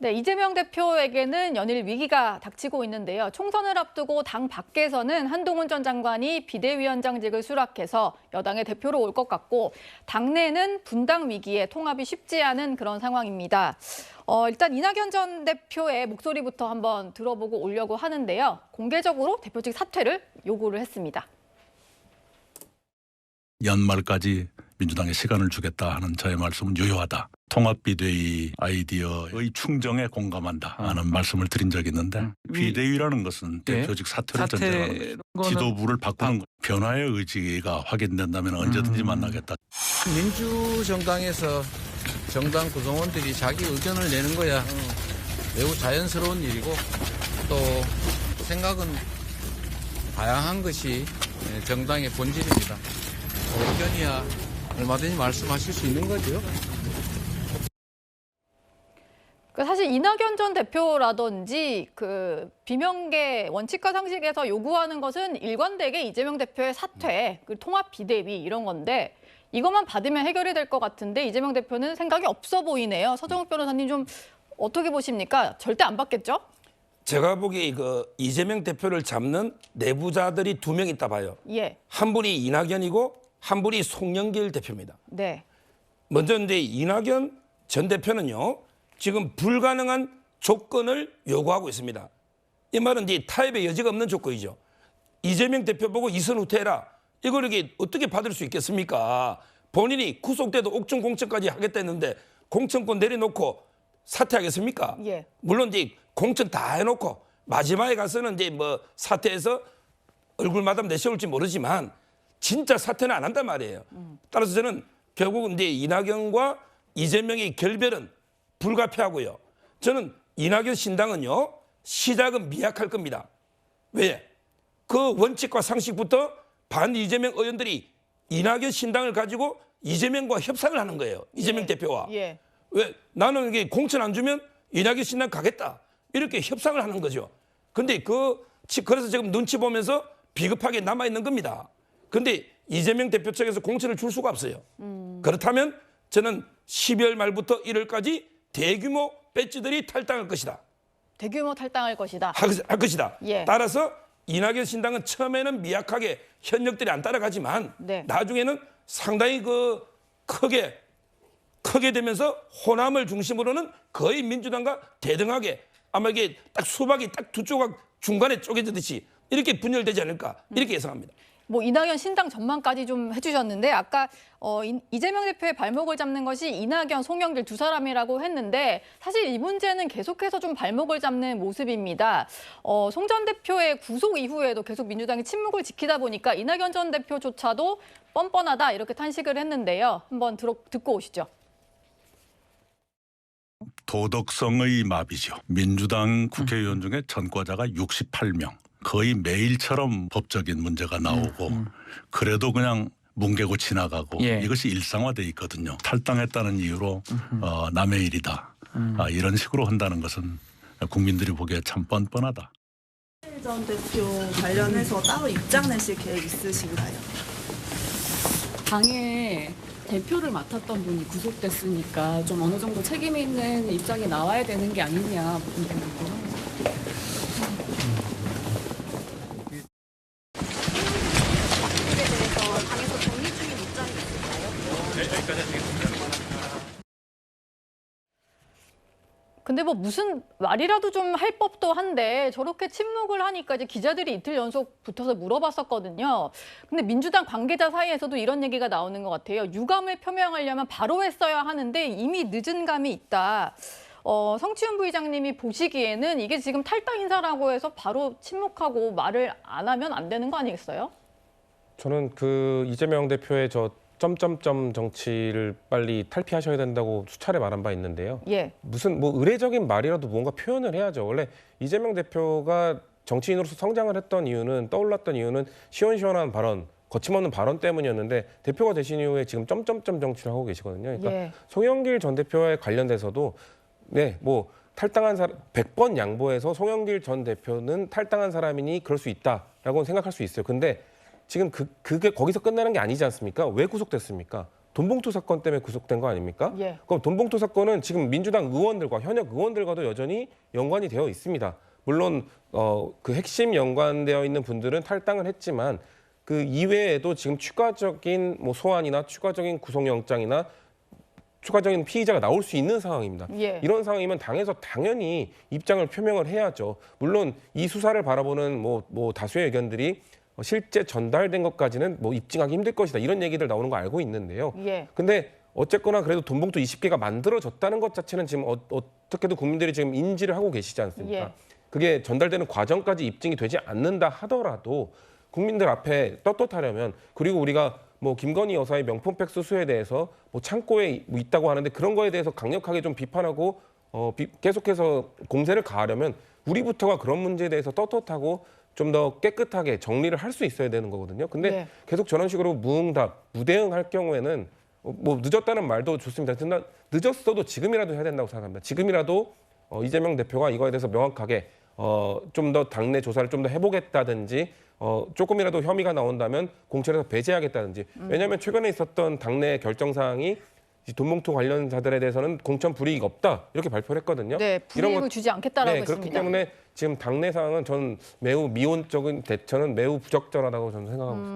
네, 이재명 대표에게는 연일 위기가 닥치고 있는데요. 총선을 앞두고 당 밖에서는 한동훈 전 장관이 비대위원장직을 수락해서 여당의 대표로 올 것 같고 당내는 분당 위기에 통합이 쉽지 않은 그런 상황입니다. 일단 이낙연 전 대표의 목소리부터 한번 들어보고 오려고 하는데요. 공개적으로 대표직 사퇴를 요구를 했습니다. 연말까지 민주당에 시간을 주겠다 하는 저의 말씀은 유효하다. 통합비대위 아이디어의 충정에 공감한다 하는 말씀을 드린 적이 있는데 비대위라는 것은 대표직 사퇴를 전제하는 것이죠. 지도부를 바꾸는 변화의 의지가 확인된다면 언제든지 만나겠다. 민주정당에서 정당 구성원들이 자기 의견을 내는 거야 매우 자연스러운 일이고 또 생각은 다양한 것이 정당의 본질입니다. 의견이야 얼마든지 말씀하실 수 있는 거죠. 사실 이낙연 전 대표라든지 그 비명계 원칙과 상식에서 요구하는 것은 일관되게 이재명 대표의 사퇴, 그 통합 비대위 이런 건데 이것만 받으면 해결이 될 것 같은데 이재명 대표는 생각이 없어 보이네요. 서정욱 변호사님 좀 어떻게 보십니까? 절대 안 받겠죠? 제가 보기에 이재명 대표를 잡는 내부자들이 2명 있다 봐요. 예. 한 분이 이낙연이고 한 분이 송영길 대표입니다. 네. 먼저 이제 이낙연 전 대표는요. 지금 불가능한 조건을 요구하고 있습니다. 이 말은 이제 타협의 여지가 없는 조건이죠. 이재명 대표 보고 이선 후퇴해라. 이걸 이렇게 어떻게 받을 수 있겠습니까? 본인이 구속돼도 옥중 공천까지 하겠다 했는데 공천권 내려놓고 사퇴하겠습니까? 예. 물론 이제 공천 다 해놓고 마지막에 가서는 이제 뭐 사퇴해서 얼굴마담 내세울지 모르지만 진짜 사퇴는 안 한단 말이에요. 따라서 저는 결국 이제 이낙연과 이재명의 결별은 불가피하고요. 저는 이낙연 신당은요. 시작은 미약할 겁니다. 왜? 그 원칙과 상식부터 반 이재명 의원들이 이낙연 신당을 가지고 이재명과 협상을 하는 거예요. 이재명 대표와. 예. 왜? 나는 이게 공천 안 주면 이낙연 신당 가겠다. 이렇게 협상을 하는 거죠. 근데 그래서 지금 눈치 보면서 비겁하게 남아있는 겁니다. 근데 이재명 대표 측에서 공천을 줄 수가 없어요. 그렇다면 저는 12월 말부터 1월까지 대규모 배지들이 탈당할 것이다. 대규모 탈당할 것이다. 할 것이다. 예. 따라서 이낙연 신당은 처음에는 미약하게 현역들이 안 따라가지만 네. 나중에는 상당히 크게 되면서 호남을 중심으로는 거의 민주당과 대등하게 아마 이게 딱 수박이 딱 두 조각 중간에 쪼개지듯이 이렇게 분열되지 않을까 이렇게 예상합니다. 뭐 이낙연 신당 전망까지 좀 해주셨는데 아까 이재명 대표의 발목을 잡는 것이 이낙연, 송영길 2사람이라고 했는데 사실 이 문제는 계속해서 좀 발목을 잡는 모습입니다. 송 전 대표의 구속 이후에도 계속 민주당이 침묵을 지키다 보니까 이낙연 전 대표조차도 뻔뻔하다 이렇게 탄식을 했는데요. 한번 듣고 오시죠. 도덕성의 마비죠. 민주당 국회의원 중에 전과자가 68명. 거의 매일처럼 법적인 문제가 나오고 그래도 그냥 뭉개고 지나가고 이것이 일상화돼 있거든요. 탈당했다는 이유로 남의 일이다. 이런 식으로 한다는 것은 국민들이 보기에 참 뻔뻔하다. 전 대표 관련해서 따로 입장 내실 계획 있으신가요? 당의 대표를 맡았던 분이 구속됐으니까 좀 어느 정도 책임 있는 입장이 나와야 되는 게 아니냐. 근데 뭐 무슨 말이라도 좀 할 법도 한데 저렇게 침묵을 하니까 이제 기자들이 이틀 연속 붙어서 물어봤었거든요. 근데 민주당 관계자 사이에서도 이런 얘기가 나오는 것 같아요. 유감을 표명하려면 바로 했어야 하는데 이미 늦은 감이 있다. 성치훈 부의장님이 보시기에는 이게 지금 탈당 인사라고 해서 바로 침묵하고 말을 안 하면 안 되는 거 아니겠어요? 저는 이재명 대표의 점점점 정치를 빨리 탈피하셔야 된다고 수차례 말한 바 있는데요. 예. 무슨 의례적인 말이라도 뭔가 표현을 해야죠. 원래 이재명 대표가 정치인으로서 성장을 했던 이유는 떠올랐던 이유는 시원시원한 발언, 거침없는 발언 때문이었는데 대표가 되신 이후에 지금 점점점 정치를 하고 계시거든요. 그러니까 예. 송영길 전 대표에 관련돼서도 탈당한 사람 100번 양보해서 송영길 전 대표는 탈당한 사람이니 그럴 수 있다라고 생각할 수 있어요. 근데 지금 그게 거기서 끝나는 게 아니지 않습니까? 왜 구속됐습니까? 돈봉투 사건 때문에 구속된 거 아닙니까? 예. 그럼 돈봉투 사건은 지금 민주당 의원들과 현역 의원들과도 여전히 연관이 되어 있습니다. 물론 그 핵심 연관되어 있는 분들은 탈당을 했지만 그 이외에도 지금 추가적인 뭐 소환이나 추가적인 구속영장이나 추가적인 피의자가 나올 수 있는 상황입니다. 예. 이런 상황이면 당에서 당연히 입장을 표명을 해야죠. 물론 이 수사를 바라보는 뭐 다수의 의견들이 실제 전달된 것까지는 뭐 입증하기 힘들 것이다. 이런 얘기들 나오는 거 알고 있는데요. 예. 근데 어쨌거나 그래도 돈봉투 20개가 만들어졌다는 것 자체는 지금 어떻게든 국민들이 지금 인지를 하고 계시지 않습니까? 예. 그게 전달되는 과정까지 입증이 되지 않는다 하더라도 국민들 앞에 떳떳하려면 그리고 우리가 뭐 김건희 여사의 명품 팩 수수에 대해서 뭐 창고에 뭐 있다고 하는데 그런 거에 대해서 강력하게 좀 비판하고 계속해서 공세를 가하려면 우리부터가 그런 문제에 대해서 떳떳하고 좀 더 깨끗하게 정리를 할 수 있어야 되는 거거든요. 근데 네. 계속 저런 식으로 무응답, 무대응할 경우에는 뭐 늦었다는 말도 좋습니다. 하지만 늦었어도 지금이라도 해야 된다고 생각합니다. 지금이라도 이재명 대표가 이거에 대해서 명확하게 좀 더 당내 조사를 좀 더 해보겠다든지 조금이라도 혐의가 나온다면 공천에서 배제하겠다든지 왜냐하면 최근에 있었던 당내 결정 사항이 돈봉투 관련자들에 대해서는 공천 불이익 없다 이렇게 발표를 했거든요. 네, 불이익을 주지 않겠다라고 그렇기 했습니다. 때문에 지금 당내 상황은 저는 매우 미온적인 대처는 매우 부적절하다고 저는 생각하고 있습니다.